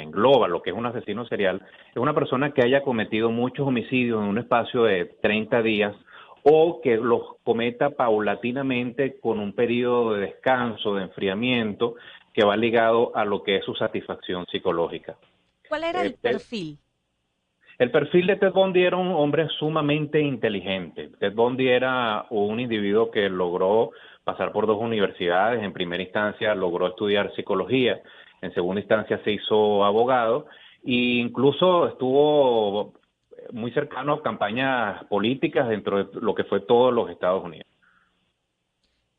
engloba lo que es un asesino serial, es una persona que haya cometido muchos homicidios en un espacio de 30 días o que los cometa paulatinamente con un periodo de descanso, de enfriamiento, que va ligado a lo que es su satisfacción psicológica. ¿Cuál era el Eh, perfil? el perfil de Ted Bundy era un hombre sumamente inteligente. Ted Bundy era un individuo que logró pasar por dos universidades. En primera instancia logró estudiar psicología, en segunda instancia se hizo abogado e incluso estuvo muy cercano a campañas políticas dentro de lo que fue todos los Estados Unidos.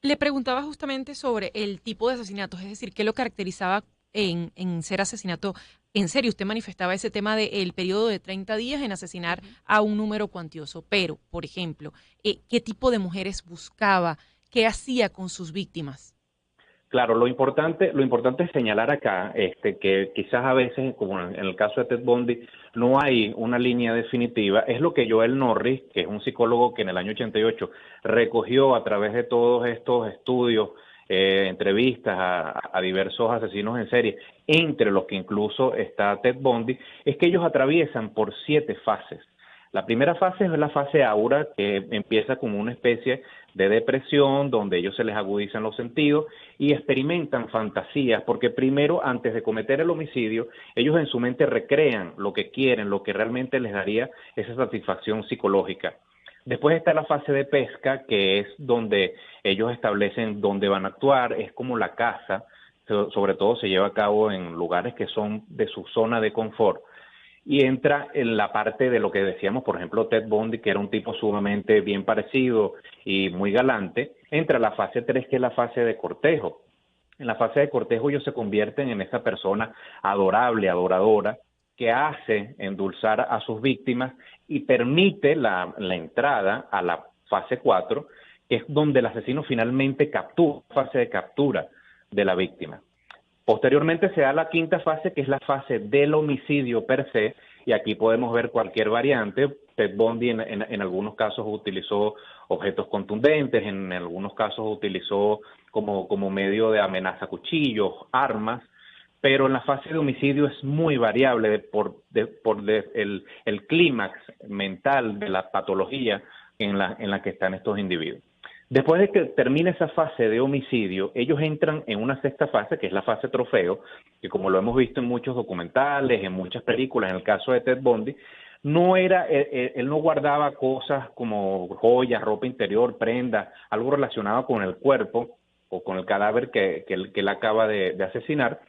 Le preguntaba justamente sobre el tipo de asesinatos, es decir, qué lo caracterizaba en ser asesinato en serie. Usted manifestaba ese tema del periodo de 30 días en asesinar a un número cuantioso, pero, por ejemplo, ¿qué tipo de mujeres buscaba? ¿Qué hacía con sus víctimas? Claro, lo importante es señalar acá que quizás a veces, como en el caso de Ted Bundy, no hay una línea definitiva. Es lo que Joel Norris, que es un psicólogo que en el año 88 recogió a través de todos estos estudios, entrevistas a diversos asesinos en serie, entre los que incluso está Ted Bundy, es que ellos atraviesan por 7 fases. La primera fase es la fase aura, que empieza como una especie de depresión, donde ellos se les agudizan los sentidos y experimentan fantasías, porque primero, antes de cometer el homicidio, ellos en su mente recrean lo que quieren, lo que realmente les daría esa satisfacción psicológica. Después está la fase de pesca, que es donde ellos establecen dónde van a actuar, es como la caza, sobre todo se lleva a cabo en lugares que son de su zona de confort y entra en la parte de lo que decíamos, por ejemplo, Ted Bundy, que era un tipo sumamente bien parecido y muy galante, entra la fase 3, que es la fase de cortejo. En la fase de cortejo ellos se convierten en esa persona adorable, adoradora, que hace endulzar a sus víctimas y permite la entrada a la fase 4, que es donde el asesino finalmente captura, fase de captura de la víctima. Posteriormente se da la quinta fase, que es la fase del homicidio per se, y aquí podemos ver cualquier variante. Ted Bundy en algunos casos utilizó objetos contundentes, en algunos casos utilizó como medio de amenaza cuchillos, armas, pero en la fase de homicidio es muy variable el clímax mental de la patología en la que están estos individuos. Después de que termine esa fase de homicidio, ellos entran en una sexta fase, que es la fase trofeo, que como lo hemos visto en muchos documentales, en muchas películas, en el caso de Ted Bundy, no era, él no guardaba cosas como joyas, ropa interior, prendas, algo relacionado con el cuerpo o con el cadáver que él acaba de asesinar,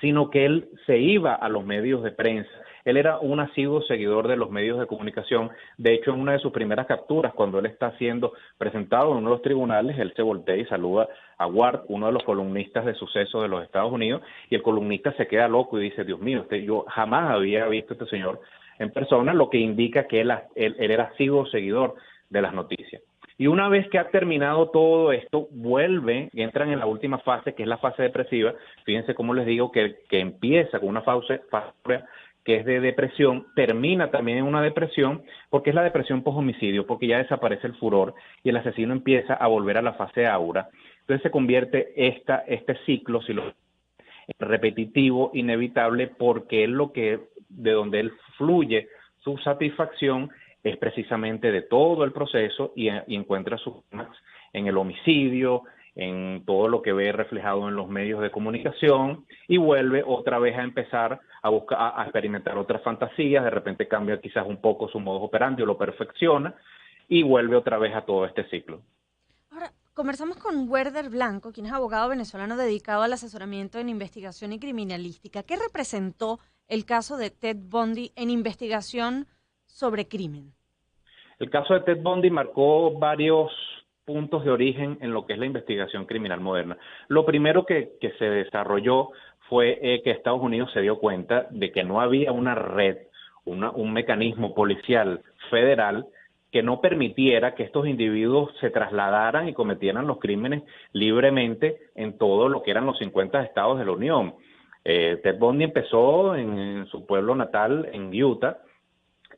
sino que él se iba a los medios de prensa. Él era un asiduo seguidor de los medios de comunicación. De hecho, en una de sus primeras capturas, cuando él está siendo presentado en uno de los tribunales, él se voltea y saluda a Ward, uno de los columnistas de sucesos de los Estados Unidos, y el columnista se queda loco y dice, Dios mío, yo jamás había visto a este señor en persona, lo que indica que él era asiduo seguidor de las noticias. Y una vez que ha terminado todo esto, vuelve y entran en la última fase, que es la fase depresiva. Fíjense cómo les digo que empieza con una fase que es de depresión, termina también en una depresión, porque es la depresión post-homicidio, porque ya desaparece el furor y el asesino empieza a volver a la fase aura. Entonces se convierte este ciclo, si lo repetitivo, inevitable, porque es lo que, de donde él fluye su satisfacción, es precisamente de todo el proceso y encuentra su clímax en el homicidio, en todo lo que ve reflejado en los medios de comunicación y vuelve otra vez a empezar a buscar, a experimentar otras fantasías, de repente cambia quizás un poco su modus operandi o lo perfecciona y vuelve otra vez a todo este ciclo. Ahora, conversamos con Werder Blanco, quien es abogado venezolano dedicado al asesoramiento en investigación y criminalística. ¿Qué representó el caso de Ted Bundy en investigación sobre crimen? El caso de Ted Bundy marcó varios puntos de origen en lo que es la investigación criminal moderna. Lo primero que se desarrolló fue que Estados Unidos se dio cuenta de que no había una red, un mecanismo policial federal que no permitiera que estos individuos se trasladaran y cometieran los crímenes libremente en todo lo que eran los 50 estados de la Unión. Ted Bundy empezó en su pueblo natal, en Utah,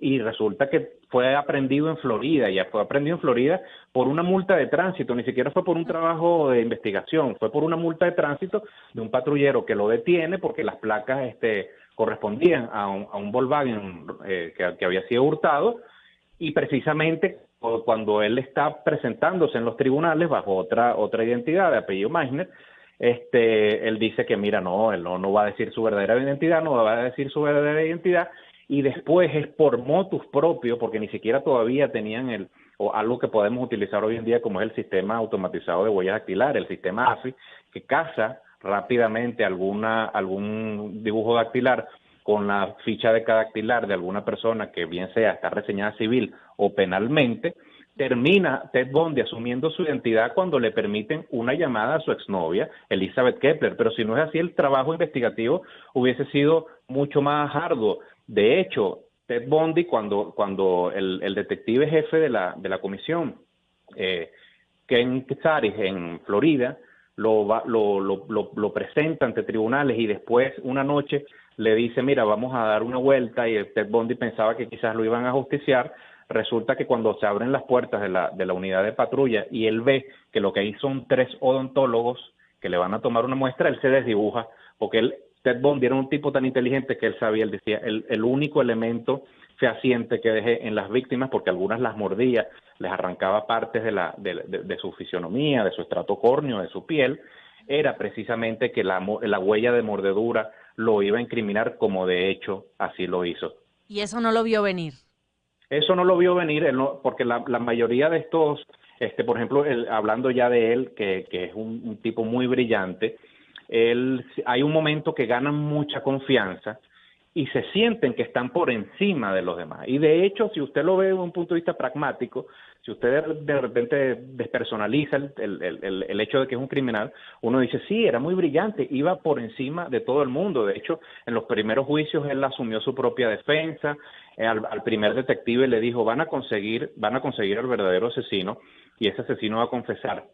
y resulta que fue aprendido en Florida, ya fue aprendido en Florida por una multa de tránsito, ni siquiera fue por un trabajo de investigación, fue por una multa de tránsito de un patrullero que lo detiene porque las placas correspondían a un Volkswagen que había sido hurtado, y precisamente cuando él está presentándose en los tribunales bajo otra identidad de apellido Meissner, él dice que mira, no, él no va a decir su verdadera identidad, no va a decir su verdadera identidad, y después es por motus propio, porque ni siquiera todavía tenían o algo que podemos utilizar hoy en día como es el sistema automatizado de huellas dactilares, el sistema AFI, que caza rápidamente algún dibujo dactilar con la ficha de cada dactilar de alguna persona que bien sea está reseñada civil o penalmente. Termina Ted Bundy asumiendo su identidad cuando le permiten una llamada a su exnovia, Elizabeth Kepler, pero si no es así, el trabajo investigativo hubiese sido mucho más arduo. De hecho, Ted Bundy, cuando el detective jefe de la comisión, Ken Saris, en Florida, lo presenta ante tribunales y después una noche le dice, mira, vamos a dar una vuelta, y Ted Bundy pensaba que quizás lo iban a justiciar. Resulta que cuando se abren las puertas de la unidad de patrulla y él ve que lo que hay son 3 odontólogos que le van a tomar una muestra, él se desdibuja, porque Ted Bundy era un tipo tan inteligente que él sabía, él decía, el único elemento fehaciente que dejé en las víctimas, porque algunas las mordía, les arrancaba partes de su fisionomía, de su estrato córneo, de su piel, era precisamente que la huella de mordedura lo iba a incriminar, como de hecho así lo hizo. Y eso no lo vio venir. Eso no lo vio venir, porque la mayoría de estos, por ejemplo, hablando ya de él, que es un tipo muy brillante, hay un momento que ganan mucha confianza y se sienten que están por encima de los demás. Y de hecho, si usted lo ve desde un punto de vista pragmático, si usted de repente despersonaliza el hecho de que es un criminal, uno dice, sí, era muy brillante, iba por encima de todo el mundo. De hecho, en los primeros juicios él asumió su propia defensa. Al primer detective le dijo, van a conseguir al verdadero asesino, y ese asesino va a confesar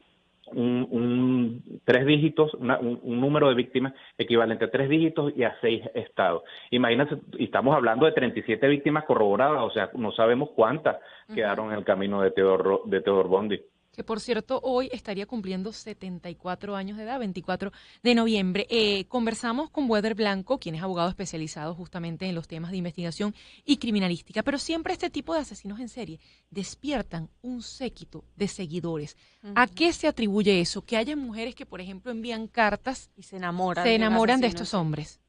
3 dígitos, un número de víctimas equivalente a 3 dígitos y a 6 estados. Imagínense, y estamos hablando de 37 víctimas corroboradas, o sea, no sabemos cuántas quedaron en el camino de Theodore Bundy. Que por cierto, hoy estaría cumpliendo 74 años de edad, 24 de noviembre. Conversamos con Wether Blanco, quien es abogado especializado justamente en los temas de investigación y criminalística, pero siempre este tipo de asesinos en serie despiertan un séquito de seguidores. ¿A qué se atribuye eso? Que haya mujeres que, por ejemplo, envían cartas y se enamoran de estos hombres.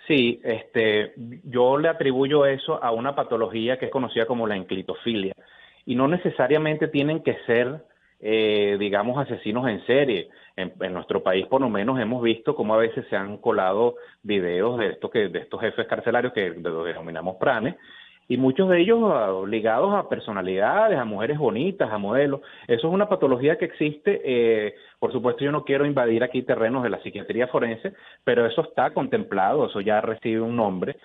Sí, yo le atribuyo eso a una patología que es conocida como la enclitofilia, y no necesariamente tienen que ser digamos, asesinos en serie. En nuestro país, por lo menos, hemos visto cómo a veces se han colado videos de estos jefes carcelarios que los denominamos pranes, y muchos de ellos ligados a personalidades, a mujeres bonitas, a modelos. Eso es una patología que existe. Por supuesto, yo no quiero invadir aquí terrenos de la psiquiatría forense, pero eso está contemplado, eso ya recibe un nombre,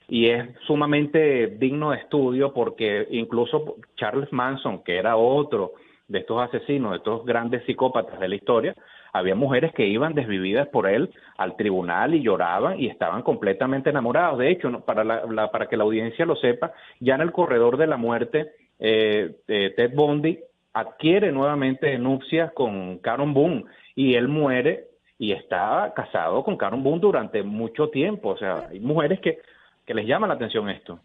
y es sumamente digno de estudio, porque incluso Charles Manson, que era otro de estos asesinos, de estos grandes psicópatas de la historia, había mujeres que iban desvividas por él al tribunal y lloraban y estaban completamente enamorados. De hecho, para que la audiencia lo sepa, ya en el corredor de la muerte, Ted Bundy adquiere nuevamente nupcias con Karen Boone, y él muere y está casado con Karen Boone durante mucho tiempo. O sea, hay mujeres que les llama la atención esto.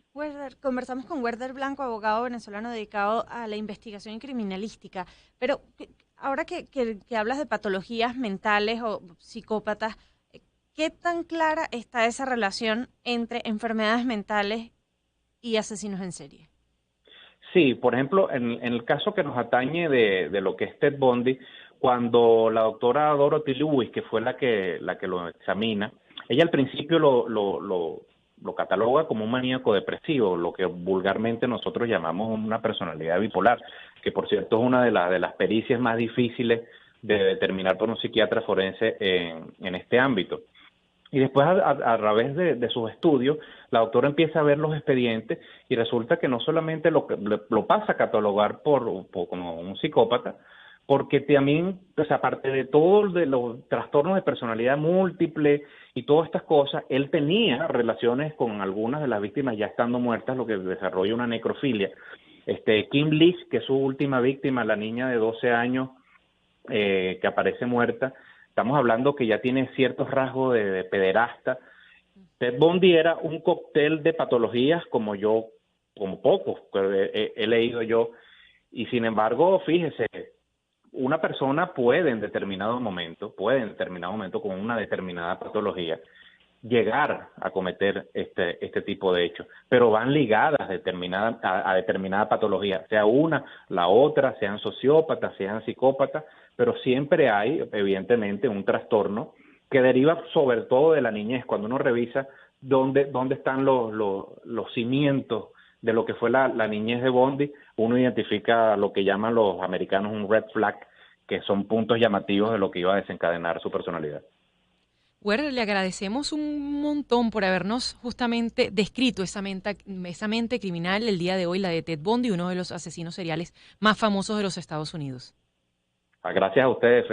Conversamos con Wether Blanco, abogado venezolano dedicado a la investigación criminalística, pero ahora que hablas de patologías mentales o psicópatas, ¿qué tan clara está esa relación entre enfermedades mentales y asesinos en serie? Sí, por ejemplo, en el caso que nos atañe de lo que es Ted Bundy, cuando la doctora Dorothy Lewis, que fue la que lo examina, ella al principio lo cataloga como un maníaco depresivo, lo que vulgarmente nosotros llamamos una personalidad bipolar, que por cierto es una de las pericias más difíciles de determinar por un psiquiatra forense en este ámbito. Y después, a través de sus estudios, la doctora empieza a ver los expedientes y resulta que no solamente lo pasa a catalogar como un psicópata, porque también, pues aparte de todo de los trastornos de personalidad múltiple y todas estas cosas, él tenía relaciones con algunas de las víctimas ya estando muertas, lo que desarrolla una necrofilia. Kim Leach, que es su última víctima, la niña de 12 años que aparece muerta, estamos hablando que ya tiene ciertos rasgos de pederasta. Ted Bundy era un cóctel de patologías como pocos he leído yo, y sin embargo, fíjese, una persona puede en determinado momento con una determinada patología llegar a cometer este tipo de hechos, pero van ligadas a determinada patología, sea una, la otra, sean sociópatas, sean psicópatas, pero siempre hay, evidentemente, un trastorno que deriva sobre todo de la niñez. Cuando uno revisa dónde están los cimientos de lo que fue la niñez de Bundy, uno identifica lo que llaman los americanos un red flag, que son puntos llamativos de lo que iba a desencadenar su personalidad. Werner, le agradecemos un montón por habernos justamente descrito esa mente criminal el día de hoy, la de Ted Bundy, uno de los asesinos seriales más famosos de los Estados Unidos. Gracias a ustedes, Felipe.